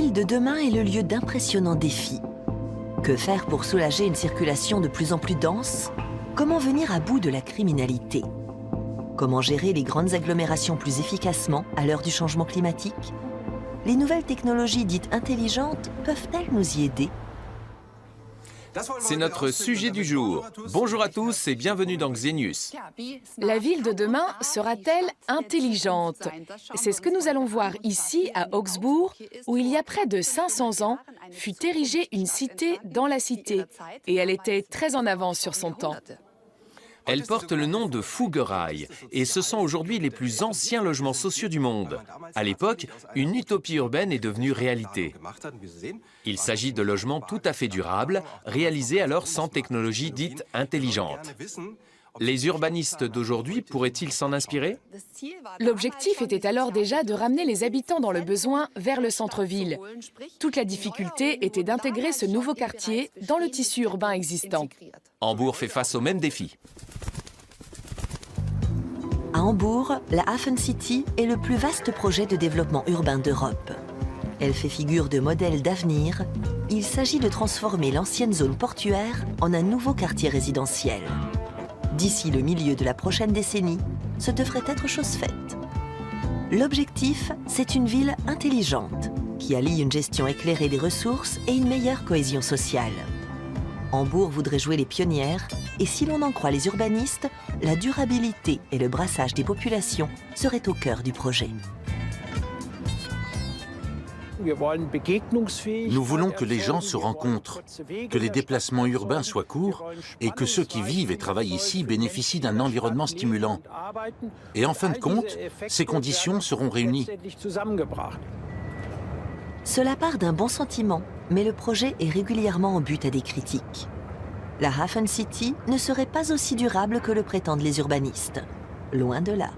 ville de demain est le lieu d'impressionnants défis. Que faire pour soulager une circulation de plus en plus dense? Comment venir à bout de la criminalité? Comment gérer les grandes agglomérations plus efficacement à l'heure du changement climatique? Les nouvelles technologies dites intelligentes peuvent-elles nous y aider? C'est notre sujet du jour. Bonjour à tous et bienvenue dans Xenius. La ville de demain sera-t-elle intelligente? C'est ce que nous allons voir ici à Augsbourg, où il y a près de 500 ans, fut érigée une cité dans la cité, et elle était très en avance sur son temps. Elle porte le nom de Fuggerei et ce sont aujourd'hui les plus anciens logements sociaux du monde. À l'époque, une utopie urbaine est devenue réalité. Il s'agit de logements tout à fait durables, réalisés alors sans technologie dite intelligente. Les urbanistes d'aujourd'hui pourraient-ils s'en inspirer? L'objectif était alors déjà de ramener les habitants dans le besoin vers le centre-ville. Toute la difficulté était d'intégrer ce nouveau quartier dans le tissu urbain existant. Hambourg fait face au même défi. À Hambourg, la Hafen City est le plus vaste projet de développement urbain d'Europe. Elle fait figure de modèle d'avenir. Il s'agit de transformer l'ancienne zone portuaire en un nouveau quartier résidentiel. D'ici le milieu de la prochaine décennie, ce devrait être chose faite. L'objectif, c'est une ville intelligente, qui allie une gestion éclairée des ressources et une meilleure cohésion sociale. Hambourg voudrait jouer les pionnières, et si l'on en croit les urbanistes, la durabilité et le brassage des populations seraient au cœur du projet. Nous voulons que les gens se rencontrent, que les déplacements urbains soient courts et que ceux qui vivent et travaillent ici bénéficient d'un environnement stimulant. Et en fin de compte, ces conditions seront réunies. Cela part d'un bon sentiment, mais le projet est régulièrement en but à des critiques. La Hafen City ne serait pas aussi durable que le prétendent les urbanistes. Loin de là.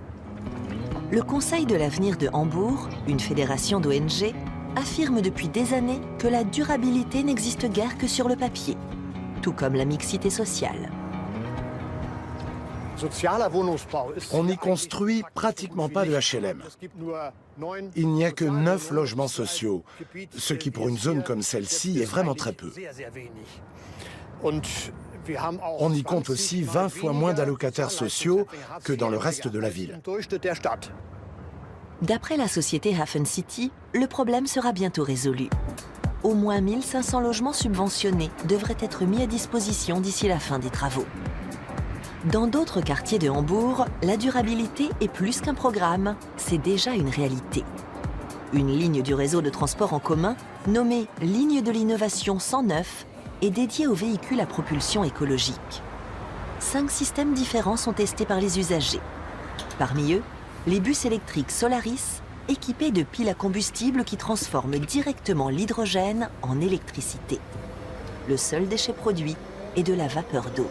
Le Conseil de l'avenir de Hambourg, une fédération d'ONG, affirme depuis des années que la durabilité n'existe guère que sur le papier, tout comme la mixité sociale. On n'y construit pratiquement pas de HLM. Il n'y a que 9 logements sociaux, ce qui pour une zone comme celle-ci est vraiment très peu. On y compte aussi 20 fois moins d'allocataires sociaux que dans le reste de la ville. D'après la société Hafen City, le problème sera bientôt résolu. Au moins 1500 logements subventionnés devraient être mis à disposition d'ici la fin des travaux. Dans d'autres quartiers de Hambourg, la durabilité est plus qu'un programme, c'est déjà une réalité. Une ligne du réseau de transport en commun, nommée Ligne de l'innovation 109, est dédiée aux véhicules à propulsion écologique. 5 systèmes différents sont testés par les usagers. Parmi eux, les bus électriques Solaris, équipés de piles à combustible qui transforment directement l'hydrogène en électricité. Le seul déchet produit est de la vapeur d'eau.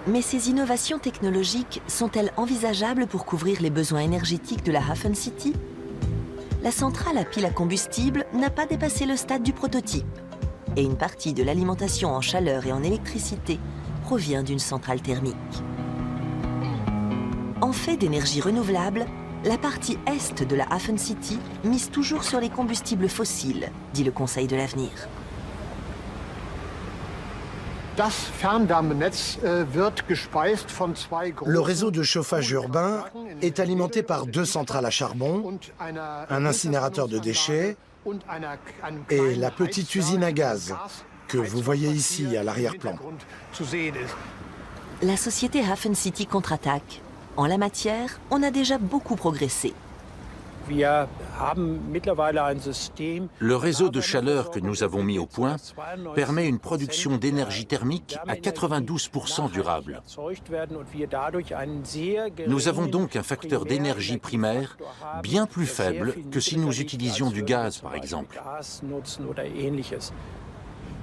Mais ces innovations technologiques sont-elles envisageables pour couvrir les besoins énergétiques de la Hafen City? La centrale à piles à combustible n'a pas dépassé le stade du prototype. Et une partie de l'alimentation en chaleur et en électricité provient d'une centrale thermique. En fait d'énergie renouvelable, la partie est de la Hafen City mise toujours sur les combustibles fossiles, dit le Conseil de l'avenir. Le réseau de chauffage urbain est alimenté par 2 centrales à charbon, un incinérateur de déchets et la petite usine à gaz que vous voyez ici à l'arrière-plan. La société Hafen City contre-attaque. En la matière, on a déjà beaucoup progressé. Le réseau de chaleur que nous avons mis au point permet une production d'énergie thermique à 92% durable. Nous avons donc un facteur d'énergie primaire bien plus faible que si nous utilisions du gaz, par exemple.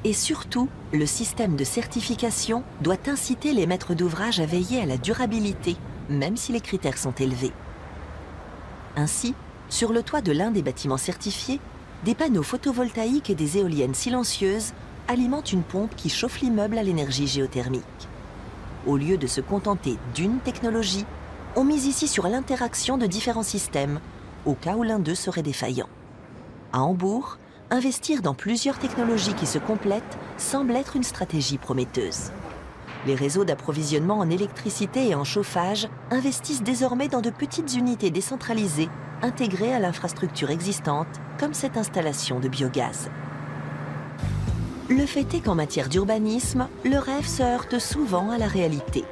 Et surtout, le système de certification doit inciter les maîtres d'ouvrage à veiller à la durabilité, même si les critères sont élevés. Ainsi, sur le toit de l'un des bâtiments certifiés, des panneaux photovoltaïques et des éoliennes silencieuses alimentent une pompe qui chauffe l'immeuble à l'énergie géothermique. Au lieu de se contenter d'une technologie, on mise ici sur l'interaction de différents systèmes, au cas où l'un d'eux serait défaillant. À Hambourg, investir dans plusieurs technologies qui se complètent semble être une stratégie prometteuse. Les réseaux d'approvisionnement en électricité et en chauffage investissent désormais dans de petites unités décentralisées intégrées à l'infrastructure existante, comme cette installation de biogaz. Le fait est qu'en matière d'urbanisme, le rêve se heurte souvent à la réalité.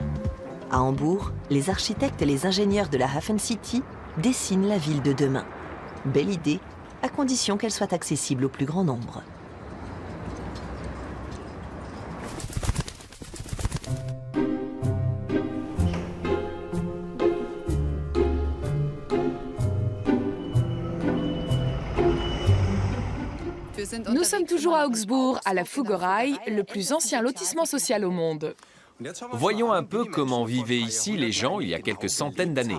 À Hambourg, les architectes et les ingénieurs de la Hafen City dessinent la ville de demain. Belle idée, à condition qu'elle soit accessible au plus grand nombre. Nous sommes toujours à Augsbourg, à la Fuggerei, le plus ancien lotissement social au monde. Voyons un peu comment vivaient ici les gens il y a quelques centaines d'années.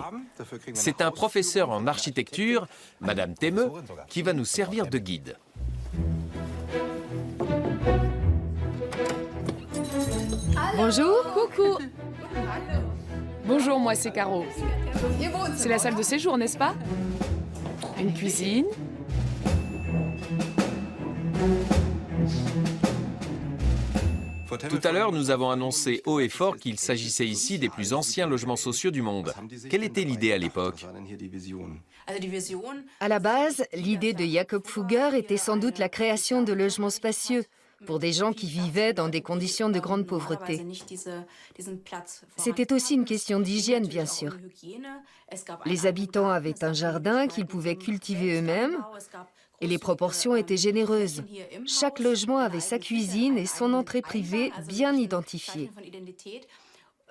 C'est un professeur en architecture, Madame Theme, qui va nous servir de guide. Bonjour. Coucou. Bonjour, moi c'est Caro. C'est la salle de séjour, n'est-ce pas? Une cuisine. Tout à l'heure, nous avons annoncé haut et fort qu'il s'agissait ici des plus anciens logements sociaux du monde. Quelle était l'idée à l'époque? À la base, l'idée de Jakob Fugger était sans doute la création de logements spacieux pour des gens qui vivaient dans des conditions de grande pauvreté. C'était aussi une question d'hygiène, bien sûr. Les habitants avaient un jardin qu'ils pouvaient cultiver eux-mêmes et les proportions étaient généreuses. Chaque logement avait sa cuisine et son entrée privée bien identifiée.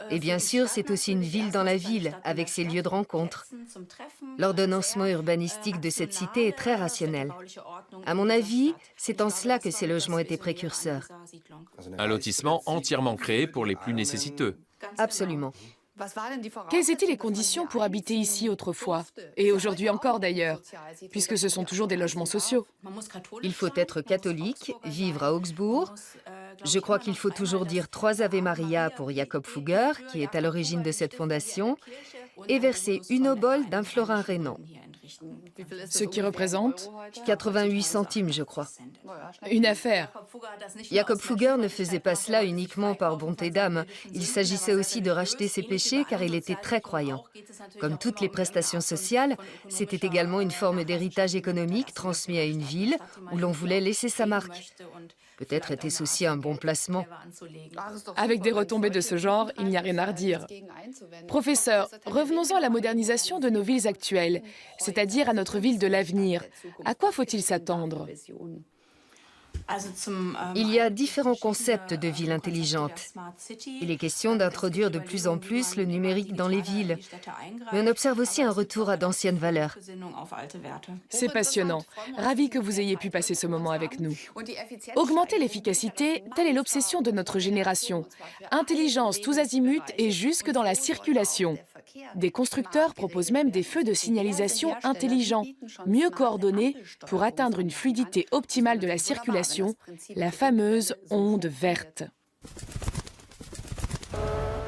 Et bien sûr, c'est aussi une ville dans la ville, avec ses lieux de rencontre. L'ordonnancement urbanistique de cette cité est très rationnel. À mon avis, c'est en cela que ces logements étaient précurseurs. Un lotissement entièrement créé pour les plus nécessiteux. Absolument. Quelles étaient les conditions pour habiter ici autrefois? Et aujourd'hui encore d'ailleurs, puisque ce sont toujours des logements sociaux. Il faut être catholique, vivre à Augsbourg. Je crois qu'il faut toujours dire 3 Ave Maria pour Jakob Fugger, qui est à l'origine de cette fondation, et verser une obole d'un florin rénan. Ce qui représente 88 centimes, je crois. une affaire. Jakob Fugger ne faisait pas cela uniquement par bonté d'âme. Il s'agissait aussi de racheter ses péchés car il était très croyant. Comme toutes les prestations sociales, c'était également une forme d'héritage économique transmis à une ville où l'on voulait laisser sa marque. Peut-être était-ce aussi un bon placement. Avec des retombées de ce genre, il n'y a rien à redire. Professeur, revenons-en à la modernisation de nos villes actuelles, c'est-à-dire à notre ville de l'avenir. À quoi faut-il s'attendre ? Il y a différents concepts de ville intelligente. Il est question d'introduire de plus en plus le numérique dans les villes. Mais on observe aussi un retour à d'anciennes valeurs. C'est passionnant. Ravi que vous ayez pu passer ce moment avec nous. Augmenter l'efficacité, telle est l'obsession de notre génération. Intelligence tous azimuts et jusque dans la circulation. Des constructeurs proposent même des feux de signalisation intelligents, mieux coordonnés pour atteindre une fluidité optimale de la circulation, la fameuse onde verte.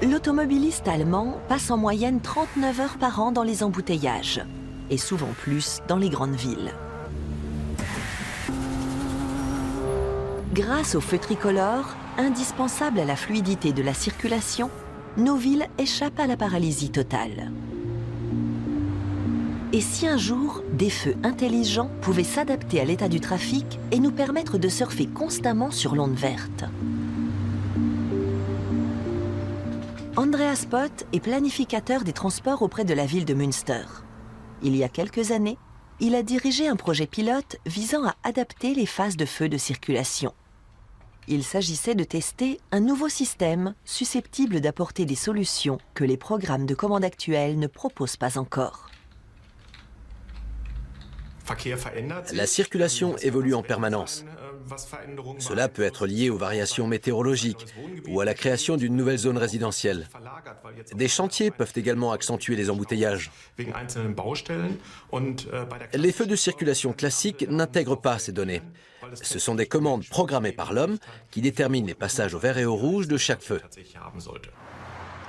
L'automobiliste allemand passe en moyenne 39 heures par an dans les embouteillages, et souvent plus dans les grandes villes. Grâce aux feux tricolores, indispensables à la fluidité de la circulation, nos villes échappent à la paralysie totale. Et si un jour, des feux intelligents pouvaient s'adapter à l'état du trafic et nous permettre de surfer constamment sur l'onde verte? Andreas Pott est planificateur des transports auprès de la ville de Münster. Il y a quelques années, il a dirigé un projet pilote visant à adapter les phases de feu de circulation. Il s'agissait de tester un nouveau système susceptible d'apporter des solutions que les programmes de commande actuels ne proposent pas encore. La circulation évolue en permanence. Cela peut être lié aux variations météorologiques ou à la création d'une nouvelle zone résidentielle. Des chantiers peuvent également accentuer les embouteillages. Les feux de circulation classiques n'intègrent pas ces données. Ce sont des commandes programmées par l'homme qui déterminent les passages au vert et au rouge de chaque feu.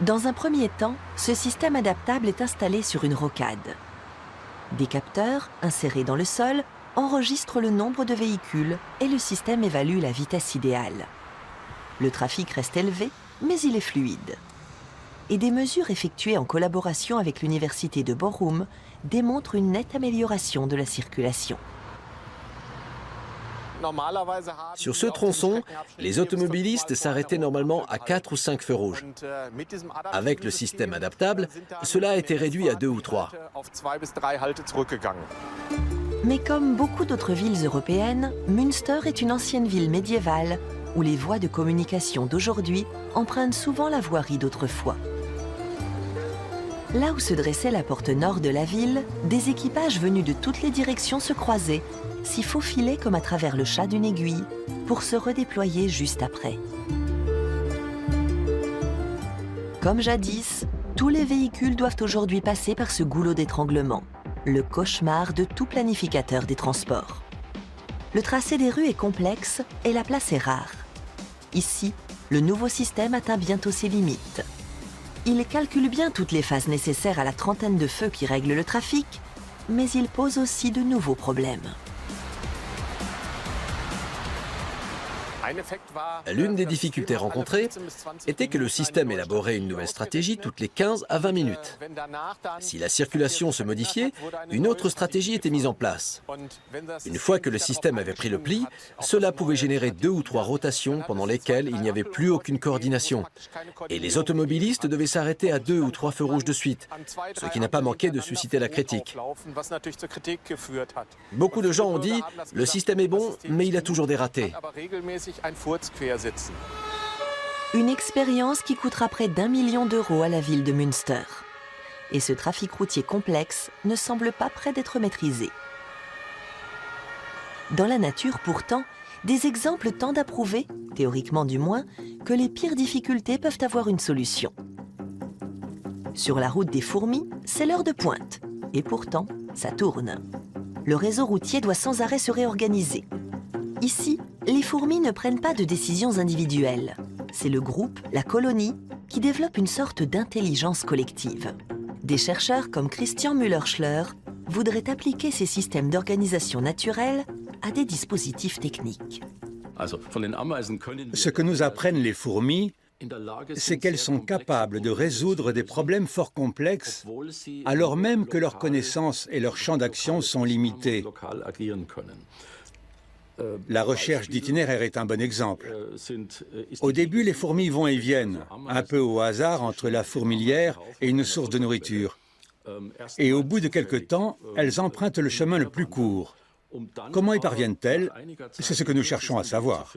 Dans un premier temps, ce système adaptable est installé sur une rocade. Des capteurs, insérés dans le sol, enregistrent le nombre de véhicules et le système évalue la vitesse idéale. Le trafic reste élevé, mais il est fluide. Et des mesures effectuées en collaboration avec l'université de Bochum démontrent une nette amélioration de la circulation. Sur ce tronçon, les automobilistes s'arrêtaient normalement à 4 ou 5 feux rouges. Avec le système adaptable, cela a été réduit à 2 ou 3. Mais comme beaucoup d'autres villes européennes, Münster est une ancienne ville médiévale où les voies de communication d'aujourd'hui empruntent souvent la voirie d'autrefois. Là où se dressait la porte nord de la ville, des équipages venus de toutes les directions se croisaient, s'y faufilaient comme à travers le chat d'une aiguille, pour se redéployer juste après. Comme jadis, tous les véhicules doivent aujourd'hui passer par ce goulot d'étranglement, le cauchemar de tout planificateur des transports. Le tracé des rues est complexe et la place est rare. Ici, le nouveau système atteint bientôt ses limites. Il calcule bien toutes les phases nécessaires à la trentaine de feux qui règlent le trafic, mais il pose aussi de nouveaux problèmes. L'une des difficultés rencontrées était que le système élaborait une nouvelle stratégie toutes les 15 à 20 minutes. Si la circulation se modifiait, une autre stratégie était mise en place. Une fois que le système avait pris le pli, cela pouvait générer 2 ou 3 rotations pendant lesquelles il n'y avait plus aucune coordination. Et les automobilistes devaient s'arrêter à 2 ou 3 feux rouges de suite, ce qui n'a pas manqué de susciter la critique. Beaucoup de gens ont dit « le système est bon, mais il a toujours des ratés ». Une expérience qui coûtera près d'1 million d'euros à la ville de Münster. Et ce trafic routier complexe ne semble pas près d'être maîtrisé. Dans la nature, pourtant, des exemples tendent à prouver, théoriquement du moins, que les pires difficultés peuvent avoir une solution. Sur la route des fourmis, c'est l'heure de pointe. Et pourtant, ça tourne. Le réseau routier doit sans arrêt se réorganiser. Ici, les fourmis ne prennent pas de décisions individuelles. C'est le groupe, la colonie, qui développe une sorte d'intelligence collective. Des chercheurs comme Christian Müller-Schler voudraient appliquer ces systèmes d'organisation naturelle à des dispositifs techniques. Ce que nous apprennent les fourmis, c'est qu'elles sont capables de résoudre des problèmes fort complexes, alors même que leurs connaissances et leur champ d'action sont limités. La recherche d'itinéraire est un bon exemple. Au début, les fourmis vont et viennent, un peu au hasard entre la fourmilière et une source de nourriture. Et au bout de quelque temps, elles empruntent le chemin le plus court. Comment y parviennent-elles? C'est ce que nous cherchons à savoir.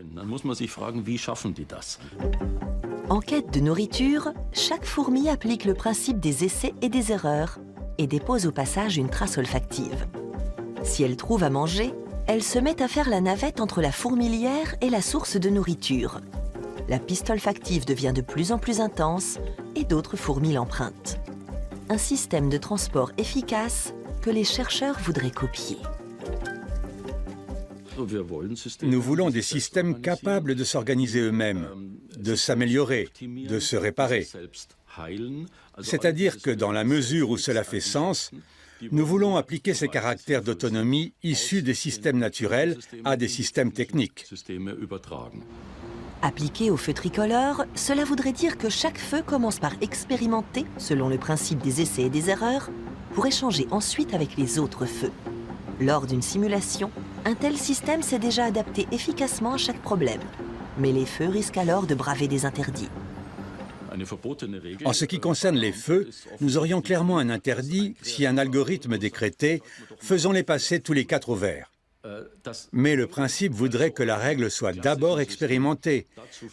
En quête de nourriture, chaque fourmi applique le principe des essais et des erreurs et dépose au passage une trace olfactive. Si elle trouve à manger, elle se met à faire la navette entre la fourmilière et la source de nourriture. La piste olfactive devient de plus en plus intense et d'autres fourmis l'empruntent. Un système de transport efficace que les chercheurs voudraient copier. Nous voulons des systèmes capables de s'organiser eux-mêmes, de s'améliorer, de se réparer. C'est-à-dire que dans la mesure où cela fait sens, nous voulons appliquer ces caractères d'autonomie issus des systèmes naturels à des systèmes techniques. Appliqué au feu tricolore, cela voudrait dire que chaque feu commence par expérimenter, selon le principe des essais et des erreurs, pour échanger ensuite avec les autres feux. Lors d'une simulation, un tel système s'est déjà adapté efficacement à chaque problème. Mais les feux risquent alors de braver des interdits. En ce qui concerne les feux, nous aurions clairement un interdit si un algorithme décrétait « faisons-les passer tous les 4 au vert ». Mais le principe voudrait que la règle soit d'abord expérimentée,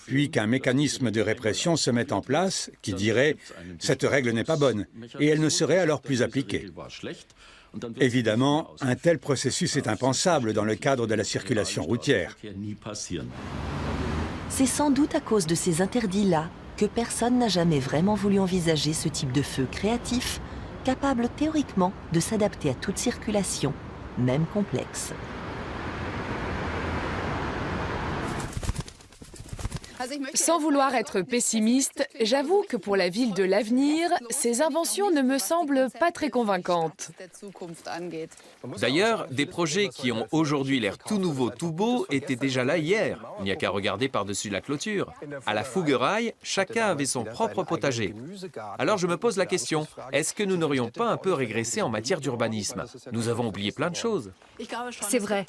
puis qu'un mécanisme de répression se mette en place qui dirait « cette règle n'est pas bonne » et elle ne serait alors plus appliquée. Évidemment, un tel processus est impensable dans le cadre de la circulation routière. C'est sans doute à cause de ces interdits-là que personne n'a jamais vraiment voulu envisager ce type de feu créatif, capable théoriquement de s'adapter à toute circulation, même complexe. Sans vouloir être pessimiste, j'avoue que pour la ville de l'avenir, ces inventions ne me semblent pas très convaincantes. D'ailleurs, des projets qui ont aujourd'hui l'air tout nouveaux, tout beaux, étaient déjà là hier. Il n'y a qu'à regarder par-dessus la clôture. À la Fougueraille, chacun avait son propre potager. Alors je me pose la question, est-ce que nous n'aurions pas un peu régressé en matière d'urbanisme? Nous avons oublié plein de choses. C'est vrai.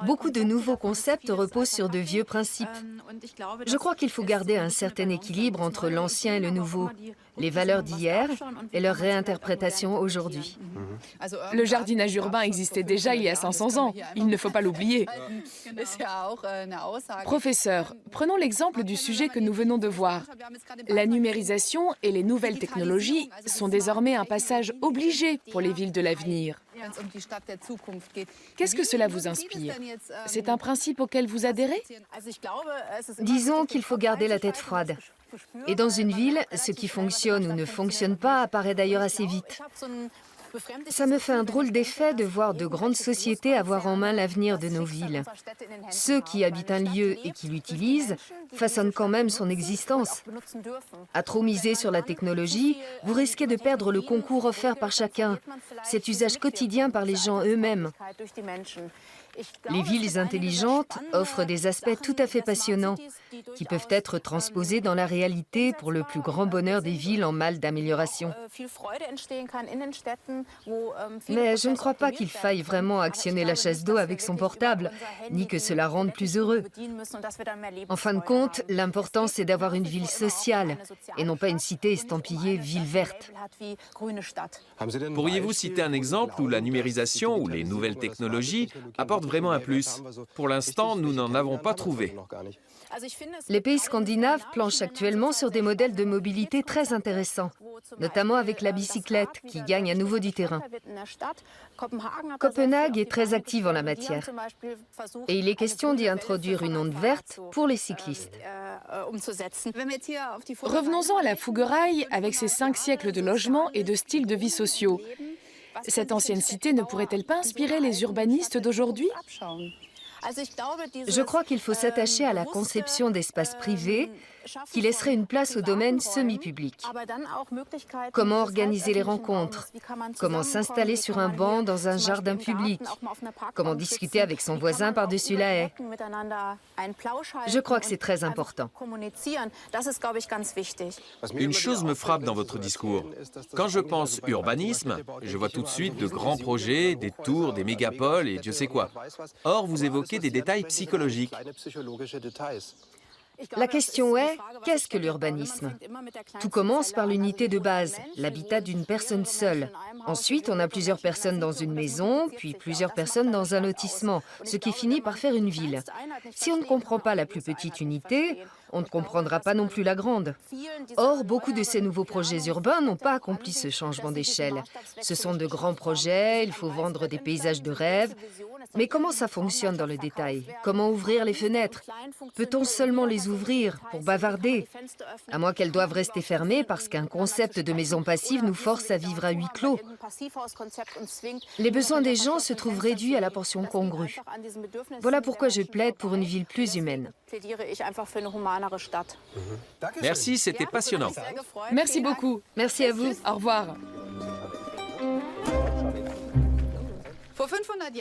Beaucoup de nouveaux concepts reposent sur de vieux principes. Je crois qu'il faut garder un certain équilibre entre l'ancien et le nouveau, les valeurs d'hier et leur réinterprétation aujourd'hui. Le jardinage urbain existait déjà il y a 500 ans. Il ne faut pas l'oublier. Professeur, prenons l'exemple du sujet que nous venons de voir. La numérisation et les nouvelles technologies sont désormais un passage obligé pour les villes de l'avenir. Qu'est-ce que cela vous inspire? C'est un principe auquel vous adhérez? Disons qu'il faut garder la tête froide. Et dans une ville, ce qui fonctionne ou ne fonctionne pas apparaît d'ailleurs assez vite. Ça me fait un drôle d'effet de voir de grandes sociétés avoir en main l'avenir de nos villes. Ceux qui habitent un lieu et qui l'utilisent façonnent quand même son existence. À trop miser sur la technologie, vous risquez de perdre le concours offert par chacun, cet usage quotidien par les gens eux-mêmes. Les villes intelligentes offrent des aspects tout à fait passionnants, qui peuvent être transposés dans la réalité pour le plus grand bonheur des villes en mal d'amélioration. Mais je ne crois pas qu'il faille vraiment actionner la chasse d'eau avec son portable, ni que cela rende plus heureux. En fin de compte, l'important c'est d'avoir une ville sociale, et non pas une cité estampillée ville verte. Pourriez-vous citer un exemple où la numérisation ou les nouvelles technologies apportent vraiment un plus? Pour l'instant, nous n'en avons pas trouvé. Les pays scandinaves planchent actuellement sur des modèles de mobilité très intéressants, notamment avec la bicyclette qui gagne à nouveau du terrain. Copenhague est très active en la matière et il est question d'y introduire une onde verte pour les cyclistes. Revenons-en à la Fougueraille avec ses 5 siècles de logements et de styles de vie sociaux. Cette ancienne cité ne pourrait-elle pas inspirer les urbanistes d'aujourd'hui? Je crois qu'il faut s'attacher à la conception d'espaces privés qui laisserait une place au domaine semi-public. Comment organiser les rencontres? Comment s'installer sur un banc dans un jardin public? Comment discuter avec son voisin par-dessus la haie? Je crois que c'est très important. Une chose me frappe dans votre discours. Quand je pense urbanisme, je vois tout de suite de grands projets, des tours, des mégapoles et Dieu sait quoi. Or, vous évoquez des détails psychologiques. La question est, qu'est-ce que l'urbanisme? Tout commence par l'unité de base, l'habitat d'une personne seule. Ensuite, on a plusieurs personnes dans une maison, puis plusieurs personnes dans un lotissement, ce qui finit par faire une ville. Si on ne comprend pas la plus petite unité, on ne comprendra pas non plus la grande. Or, beaucoup de ces nouveaux projets urbains n'ont pas accompli ce changement d'échelle. Ce sont de grands projets, il faut vendre des paysages de rêve. Mais comment ça fonctionne dans le détail? Comment ouvrir les fenêtres? Peut-on seulement les ouvrir pour bavarder? À moins qu'elles doivent rester fermées parce qu'un concept de maison passive nous force à vivre à huis clos. Les besoins des gens se trouvent réduits à la portion congrue. Voilà pourquoi je plaide pour une ville plus humaine. Merci, c'était passionnant. Merci beaucoup. Merci à vous. Au revoir.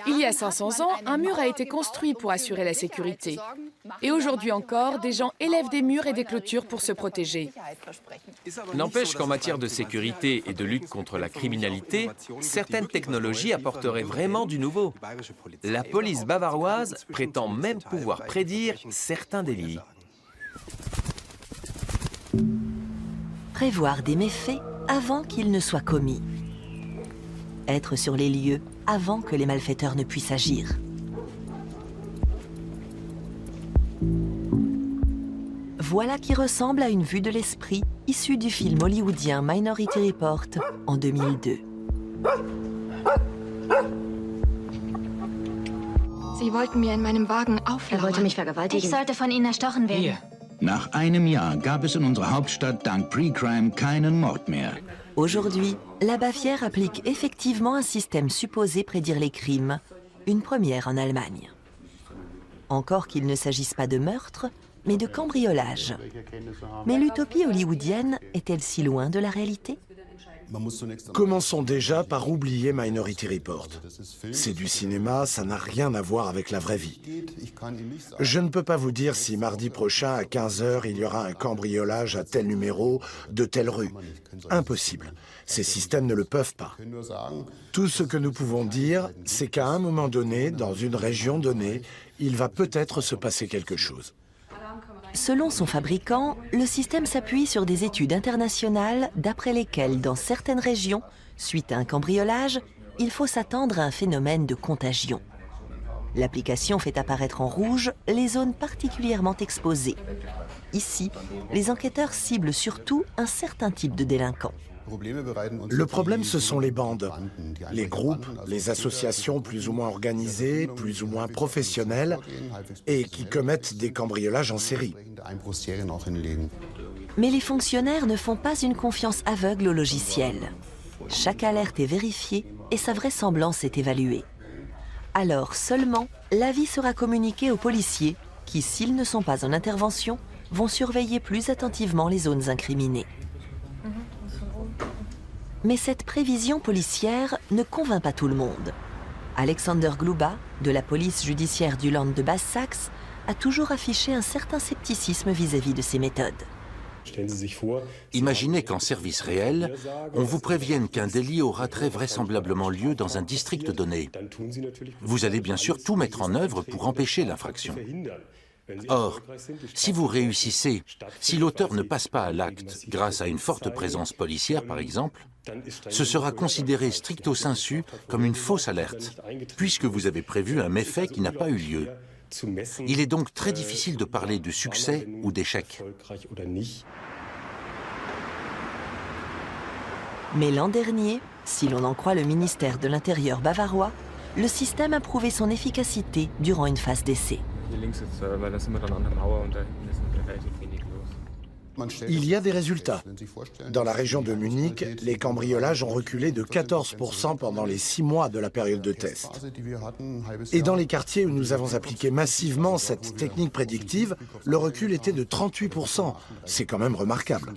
Il y a 500 ans, un mur a été construit pour assurer la sécurité. Et aujourd'hui encore, des gens élèvent des murs et des clôtures pour se protéger. N'empêche qu'en matière de sécurité et de lutte contre la criminalité, certaines technologies apporteraient vraiment du nouveau. La police bavaroise prétend même pouvoir prédire certains délits. Prévoir des méfaits avant qu'ils ne soient commis. Être sur les lieux avant que les malfaiteurs ne puissent agir. Voilà qui ressemble à une vue de l'esprit issue du film hollywoodien Minority Report en 2002. Sie wollten mir in meinem Wagen auflauern. wollte mich vergewaltigen. Ich sollte von Ihnen erstochen werden. Hier. Nach einem Jahr gab es in unserer Hauptstadt dank Pre-Crime keinen Mord mehr. Aujourd'hui, la Bavière applique effectivement un système supposé prédire les crimes, une première en Allemagne. Encore qu'il ne s'agisse pas de meurtre, mais de cambriolage. Mais l'utopie hollywoodienne est-elle si loin de la réalité? Commençons déjà par oublier Minority Report. C'est du cinéma, ça n'a rien à voir avec la vraie vie. Je ne peux pas vous dire si mardi prochain à 15 h il y aura un cambriolage à tel numéro, de telle rue. Impossible. Ces systèmes ne le peuvent pas. Tout ce que nous pouvons dire, c'est qu'à un moment donné, dans une région donnée, il va peut-être se passer quelque chose. Selon son fabricant, le système s'appuie sur des études internationales d'après lesquelles, dans certaines régions, suite à un cambriolage, il faut s'attendre à un phénomène de contagion. L'application fait apparaître en rouge les zones particulièrement exposées. Ici, les enquêteurs ciblent surtout un certain type de délinquants. Le problème, ce sont les bandes, les groupes, les associations plus ou moins organisées, plus ou moins professionnelles et qui commettent des cambriolages en série. Mais les fonctionnaires ne font pas une confiance aveugle au logiciel. Chaque alerte est vérifiée et sa vraisemblance est évaluée. Alors seulement, l'avis sera communiqué aux policiers qui, s'ils ne sont pas en intervention, vont surveiller plus attentivement les zones incriminées. Mais cette prévision policière ne convainc pas tout le monde. Alexander Gluba, de la police judiciaire du Land de Basse-Saxe, a toujours affiché un certain scepticisme vis-à-vis de ces méthodes. Imaginez qu'en service réel, on vous prévienne qu'un délit aura très vraisemblablement lieu dans un district donné. Vous allez bien sûr tout mettre en œuvre pour empêcher l'infraction. Or, si vous réussissez, si l'auteur ne passe pas à l'acte grâce à une forte présence policière par exemple, ce sera considéré stricto sensu comme une fausse alerte, puisque vous avez prévu un méfait qui n'a pas eu lieu. Il est donc très difficile de parler de succès ou d'échec. Mais l'an dernier, si l'on en croit le ministère de l'Intérieur bavarois, le système a prouvé son efficacité durant une phase d'essai. Il y a des résultats. Dans la région de Munich, les cambriolages ont reculé de 14% pendant les 6 mois de la période de test. Et dans les quartiers où nous avons appliqué massivement cette technique prédictive, le recul était de 38%. C'est quand même remarquable.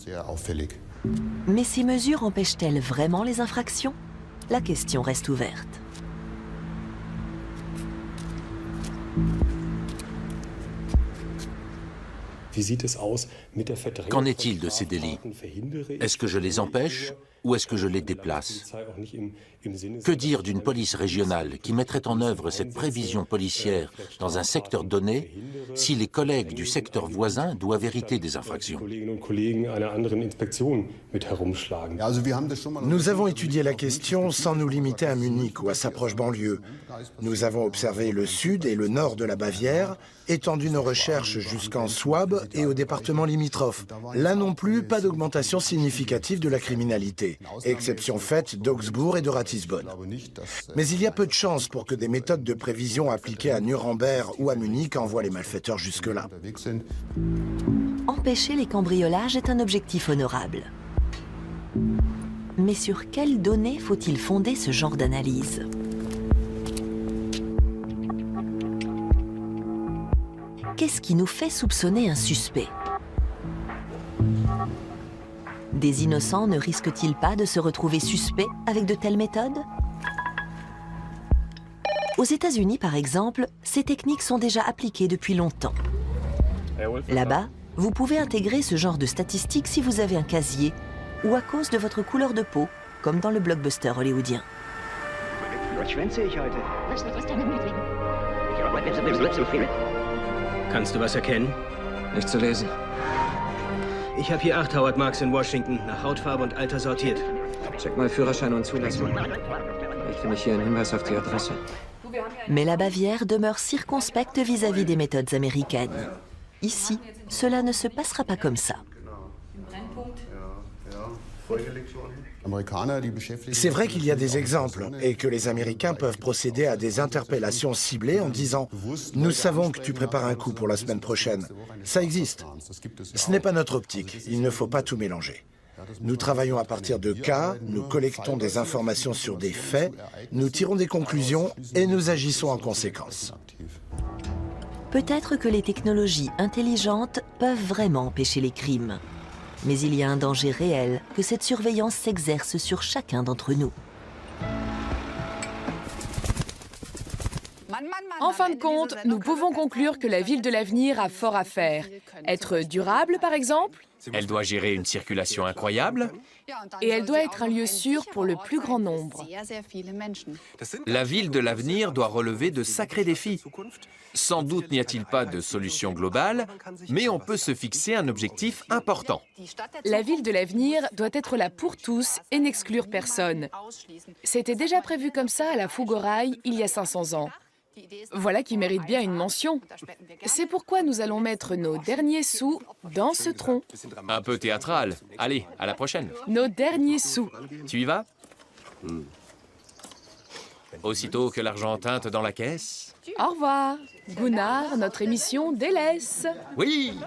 Mais ces mesures empêchent-elles vraiment les infractions? La question reste ouverte. Qu'en est-il de ces délits? Est-ce que je les empêche ou est-ce que je les déplace? Que dire d'une police régionale qui mettrait en œuvre cette prévision policière dans un secteur donné si les collègues du secteur voisin doivent hériter des infractions? Nous avons étudié la question sans nous limiter à Munich ou à sa proche banlieue. Nous avons observé le sud et le nord de la Bavière, étendu nos recherches jusqu'en Souabe et aux départements limitrophes. Là non plus, pas d'augmentation significative de la criminalité, exception faite d'Augsbourg et de Ratisbonne. Mais il y a peu de chances pour que des méthodes de prévision appliquées à Nuremberg ou à Munich envoient les malfaiteurs jusque-là. Empêcher les cambriolages est un objectif honorable. Mais sur quelles données faut-il fonder ce genre d'analyse? Qu'est-ce qui nous fait soupçonner un suspect? Des innocents ne risquent-ils pas de se retrouver suspects avec de telles méthodes? Aux États-Unis, par exemple, ces techniques sont déjà appliquées depuis longtemps. Là-bas, vous pouvez intégrer ce genre de statistiques si vous avez un casier ou à cause de votre couleur de peau, comme dans le blockbuster hollywoodien. Kannst du was erkennen? Nicht zu lesen. Ich habe hier 8 Howard Marks in Washington, nach Hautfarbe und Alter sortiert. Check mal Führerschein und Zulassung. Ich finde hier einen Hinweis auf die Adresse. Mais la Bavière demeure circonspecte vis-à-vis des méthodes américaines. Ici, cela ne se passera pas comme ça. C'est vrai qu'il y a des exemples et que les Américains peuvent procéder à des interpellations ciblées en disant « Nous savons que tu prépares un coup pour la semaine prochaine ». Ça existe. Ce n'est pas notre optique. Il ne faut pas tout mélanger. Nous travaillons à partir de cas, nous collectons des informations sur des faits, nous tirons des conclusions et nous agissons en conséquence. Peut-être que les technologies intelligentes peuvent vraiment empêcher les crimes. Mais il y a un danger réel que cette surveillance s'exerce sur chacun d'entre nous. En fin de compte, nous pouvons conclure que la ville de l'avenir a fort à faire. Être durable, par exemple, Elle doit gérer une circulation incroyable. et elle doit être un lieu sûr pour le plus grand nombre. La ville de l'avenir doit relever de sacrés défis. Sans doute n'y a-t-il pas de solution globale, mais on peut se fixer un objectif important. La ville de l'avenir doit être là pour tous et n'exclure personne. C'était déjà prévu comme ça à la Fougue au Rail il y a 500 ans. Voilà qui mérite bien une mention. C'est pourquoi nous allons mettre nos derniers sous dans ce tronc. Un peu théâtral. Allez, à la prochaine. Nos derniers sous. Tu y vas? Aussitôt que l'argent tinte dans la caisse. Au revoir. Gunnar, notre émission délaisse. Oui!